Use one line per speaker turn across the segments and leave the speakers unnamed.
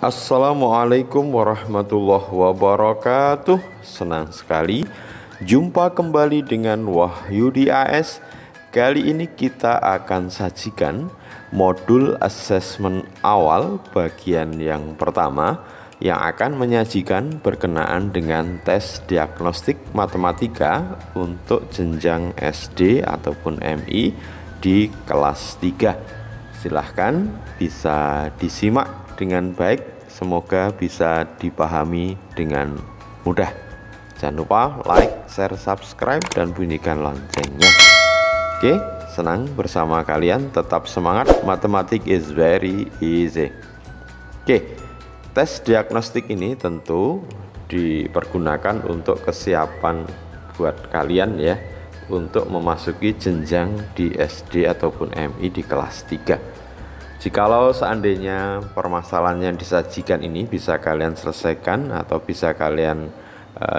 Assalamualaikum warahmatullahi wabarakatuh. Senang sekali jumpa kembali dengan Wahyudi AS. Kali ini kita akan sajikan modul asesmen awal bagian yang pertama yang akan menyajikan berkenaan dengan tes diagnostik matematika untuk jenjang SD ataupun MI di kelas 3. Silahkan bisa disimak dengan baik, semoga bisa dipahami dengan mudah. Jangan lupa like, share, subscribe, dan bunyikan loncengnya. Oke, senang bersama kalian. Tetap semangat, matematik is very easy. Oke, tes diagnostik ini tentu dipergunakan untuk kesiapan buat kalian ya, untuk memasuki jenjang di SD ataupun MI di kelas 3. Jikalau seandainya permasalahan yang disajikan ini bisa kalian selesaikan atau bisa kalian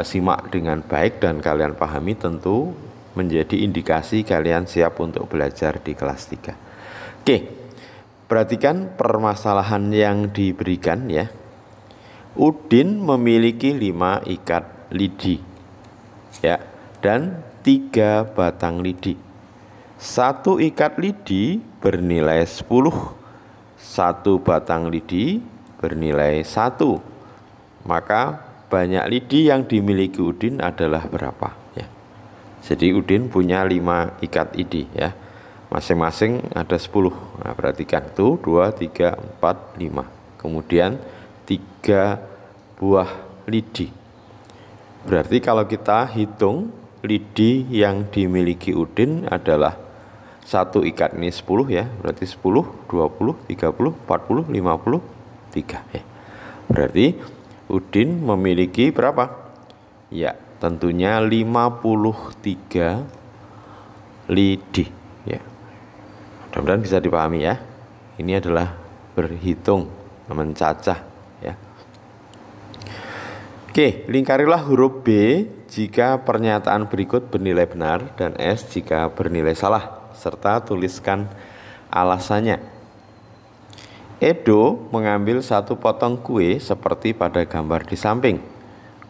simak dengan baik dan kalian pahami, tentu menjadi indikasi kalian siap untuk belajar di kelas 3. Oke, perhatikan permasalahan yang diberikan ya. Udin memiliki 5 ikat lidi ya, dan 3 batang lidi. 1 ikat lidi bernilai 10, 1 batang lidi bernilai 1. Maka banyak lidi yang dimiliki Udin adalah berapa ya. Jadi Udin punya 5 ikat lidi ya, masing-masing ada 10. Nah, perhatikan tuh 2, 3, 4, 5. Kemudian 3 buah lidi. Berarti kalau kita hitung lidi yang dimiliki Udin adalah 1 ikat ini 10 ya, berarti 10, 20, 30, 40, 50, 3 ya. Berarti Udin memiliki berapa? Ya, tentunya 53 lidi ya. Mudah-mudahan bisa dipahami ya. Ini adalah berhitung, mencacah ya. Oke, lingkarilah huruf B jika pernyataan berikut bernilai benar dan S jika bernilai salah, serta tuliskan alasannya. Edo mengambil 1 potong kue seperti pada gambar di samping.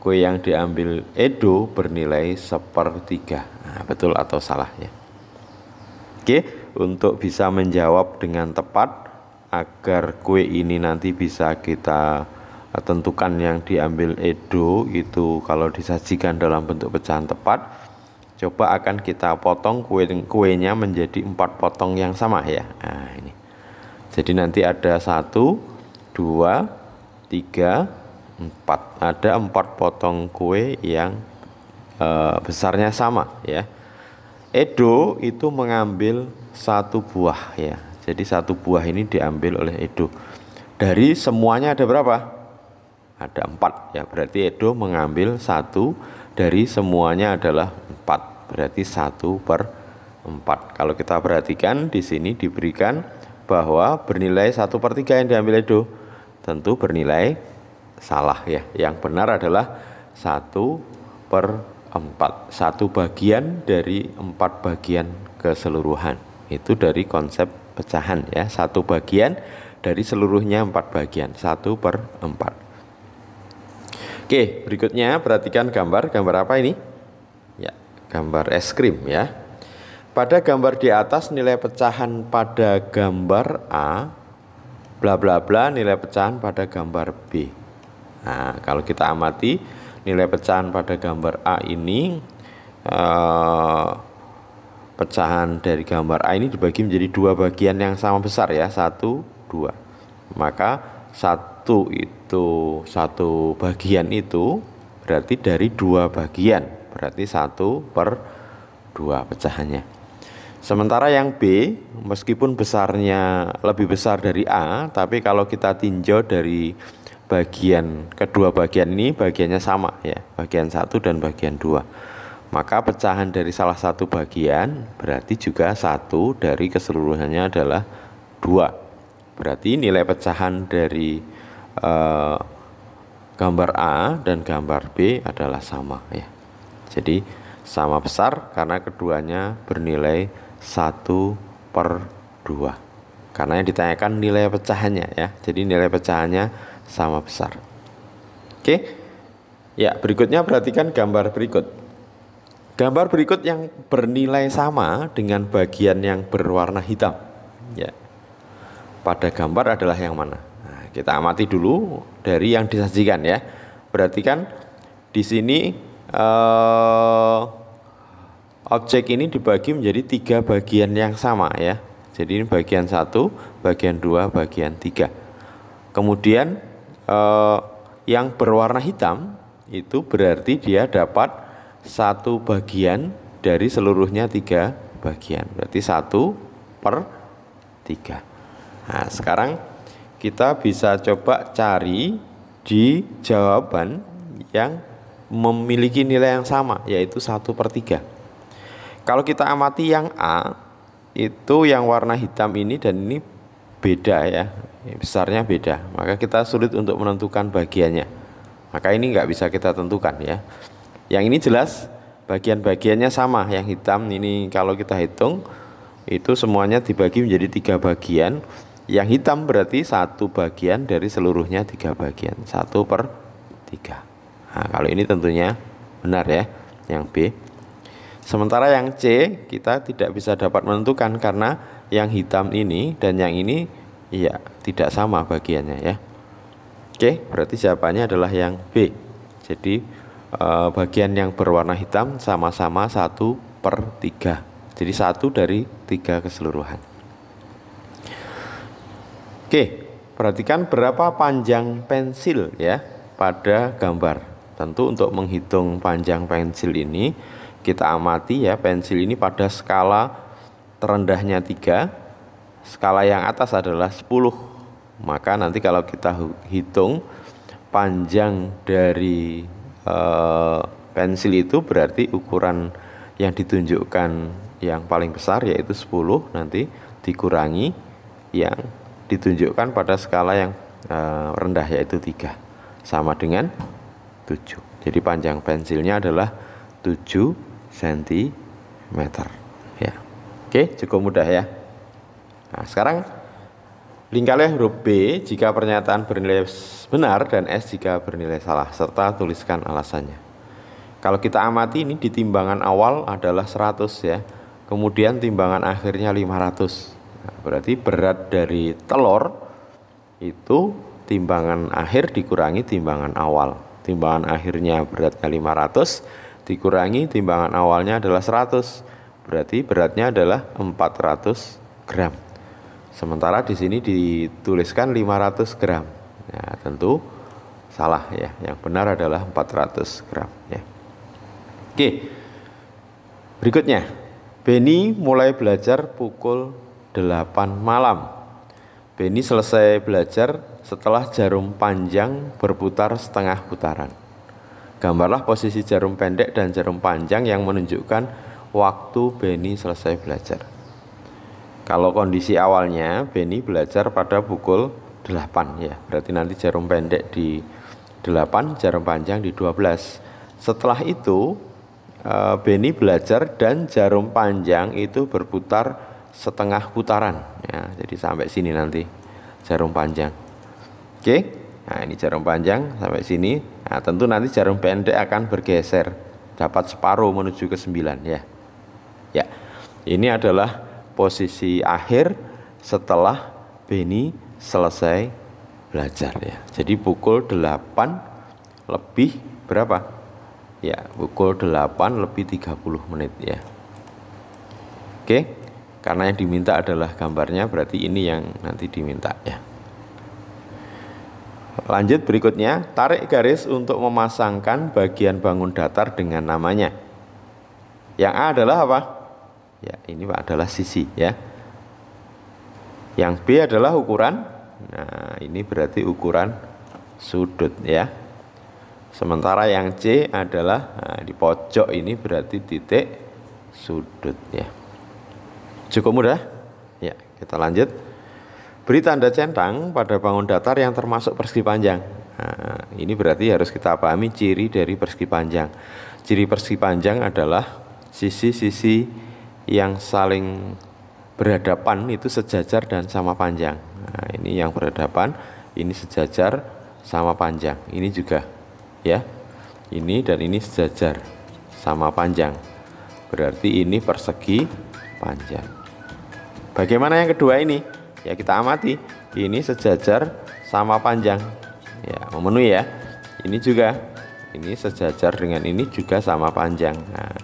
Kue yang diambil Edo bernilai 1/3. Nah, betul atau salah ya. Oke, untuk bisa menjawab dengan tepat agar kue ini nanti bisa kita tentukan yang diambil Edo itu kalau disajikan dalam bentuk pecahan tepat, coba akan kita potong kuenya menjadi 4 potong yang sama ya. Nah, ini. Jadi nanti ada 1, 2, 3, 4. Ada 4 potong kue yang besarnya sama ya. Edo itu mengambil 1 buah ya. Jadi 1 buah ini diambil oleh Edo. Dari semuanya ada berapa? Ada 4 ya. Berarti Edo mengambil 1 dari semuanya adalah 4. Berarti 1/4. Kalau kita perhatikan di sini diberikan bahwa bernilai 1/3 yang diambil Edo, tentu bernilai salah ya. Yang benar adalah 1/4. 1 bagian dari 4 bagian keseluruhan. Itu dari konsep pecahan ya. 1 bagian dari seluruhnya 4 bagian. 1/4. Oke, berikutnya perhatikan gambar. Gambar apa ini? Ya, gambar es krim ya. Pada gambar di atas nilai pecahan pada gambar A, bla bla bla, nilai pecahan pada gambar B. Nah, kalau kita amati nilai pecahan pada gambar A ini, pecahan dari gambar A ini dibagi menjadi 2 bagian yang sama besar ya, 1, 2. Maka 1 bagian itu berarti dari 2 bagian, berarti 1/2 pecahannya. Sementara yang B, meskipun besarnya lebih besar dari A, tapi kalau kita tinjau dari bagian kedua bagian ini, bagiannya sama ya, bagian 1 dan bagian 2. Maka pecahan dari salah satu bagian berarti juga 1 dari keseluruhannya adalah 2. Berarti nilai pecahan dari gambar A dan gambar B adalah sama ya. Jadi sama besar karena keduanya bernilai 1/2. karena yang ditanyakan nilai pecahannya ya. Jadi nilai pecahannya sama besar. Oke. Ya, berikutnya perhatikan gambar berikut. Gambar berikut yang bernilai sama dengan bagian yang berwarna hitam. Ya. Pada gambar adalah yang mana? Nah, kita amati dulu dari yang disajikan ya. Perhatikan di sini objek ini dibagi menjadi 3 bagian yang sama ya. Jadi ini bagian 1, bagian 2, bagian 3. Kemudian yang berwarna hitam itu berarti dia dapat 1 bagian dari seluruhnya 3 bagian. Berarti 1/3. Nah, sekarang kita bisa coba cari di jawaban yang memiliki nilai yang sama, yaitu 1/3. Kalau kita amati yang A, itu yang warna hitam ini dan ini beda ya, besarnya beda, maka kita sulit untuk menentukan bagiannya. Maka ini nggak bisa kita tentukan ya. Yang ini jelas bagian-bagiannya sama, yang hitam ini kalau kita hitung itu semuanya dibagi menjadi 3 bagian. Yang hitam berarti 1 bagian dari seluruhnya 3 bagian, 1/3. Nah, kalau ini tentunya benar ya, yang B. Sementara yang C kita tidak bisa dapat menentukan karena yang hitam ini dan yang ini ya tidak sama bagiannya ya. Oke, berarti jawabannya adalah yang B. Jadi bagian yang berwarna hitam sama-sama 1/3. Jadi 1 dari 3 keseluruhan. Oke, perhatikan berapa panjang pensil ya pada gambar. Tentu untuk menghitung panjang pensil ini kita amati ya, pensil ini pada skala terendahnya 3, skala yang atas adalah 10. Maka nanti kalau kita hitung panjang dari pensil itu berarti ukuran yang ditunjukkan yang paling besar yaitu 10, nanti dikurangi yang ditunjukkan pada skala yang rendah yaitu 3, sama dengan 7. Jadi panjang pensilnya adalah 7 cm ya. Oke, cukup mudah ya. Nah, sekarang lingkarilah huruf B jika pernyataan bernilai benar dan S jika bernilai salah, serta tuliskan alasannya. Kalau kita amati ini di timbangan awal adalah 100 ya, kemudian timbangan akhirnya 500. Nah, berarti berat dari telur itu timbangan akhir dikurangi timbangan awal. Timbangan akhirnya beratnya 500 dikurangi timbangan awalnya adalah 100. Berarti beratnya adalah 400 gram. Sementara di sini dituliskan 500 gram. Nah, tentu salah ya. Yang benar adalah 400 gram ya. Oke. Berikutnya, Beni mulai belajar pukul 8 malam. Beni selesai belajar setelah jarum panjang berputar setengah putaran. Gambarlah posisi jarum pendek dan jarum panjang yang menunjukkan waktu Beni selesai belajar. Kalau kondisi awalnya Beni belajar pada pukul 8 ya, berarti nanti jarum pendek di 8, jarum panjang di 12. Setelah itu Beni belajar dan jarum panjang itu berputar setengah putaran ya, jadi sampai sini nanti jarum panjang. Oke, nah ini jarum panjang sampai sini. Nah, tentu nanti jarum pendek akan bergeser, dapat separuh menuju ke 9 ya. Ya, ini adalah posisi akhir setelah Beni selesai belajar ya. Jadi pukul 8 lebih berapa? Ya, pukul 8 lebih 30 menit ya. Oke, karena yang diminta adalah gambarnya, berarti ini yang nanti diminta ya. Lanjut berikutnya, tarik garis untuk memasangkan bagian bangun datar dengan namanya. Yang A adalah apa? Ya, ini adalah sisi ya. Yang B adalah ukuran. Nah, ini berarti ukuran sudut ya. Sementara yang C adalah di pojok, ini berarti titik sudut ya. Cukup mudah? Ya, kita lanjut. Beri tanda centang pada bangun datar yang termasuk persegi panjang. Nah, ini berarti harus kita pahami ciri dari persegi panjang. Ciri persegi panjang adalah sisi-sisi yang saling berhadapan itu sejajar dan sama panjang. Nah, ini yang berhadapan, ini sejajar sama panjang. Ini juga ya. Ini dan ini sejajar sama panjang. Berarti ini persegi panjang. Bagaimana yang kedua ini? Ya kita amati. Ini sejajar sama panjang. Ya, memenuhi ya. Ini juga. Ini sejajar dengan ini juga sama panjang. Nah,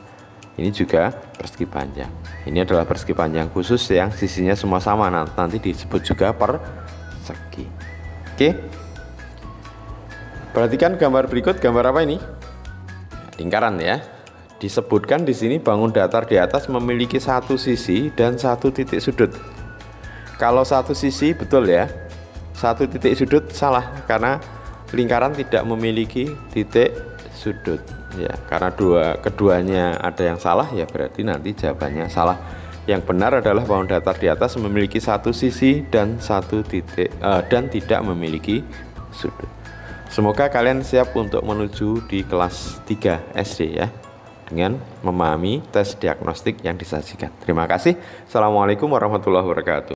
ini juga persegi panjang. Ini adalah persegi panjang khusus yang sisinya semua sama. Nanti disebut juga persegi. Oke. Perhatikan gambar berikut. Gambar apa ini? Lingkaran ya. Disebutkan di sini bangun datar di atas memiliki satu sisi dan satu titik sudut. Kalau satu sisi betul ya. Satu titik sudut salah karena lingkaran tidak memiliki titik sudut ya, karena keduanya ada yang salah ya, berarti nanti jawabannya salah. Yang benar adalah bangun datar di atas memiliki satu sisi dan satu titik dan tidak memiliki sudut. Semoga kalian siap untuk menuju di kelas 3 SD ya, dengan memahami tes diagnostik yang disajikan. Terima kasih. Assalamualaikum warahmatullahi wabarakatuh.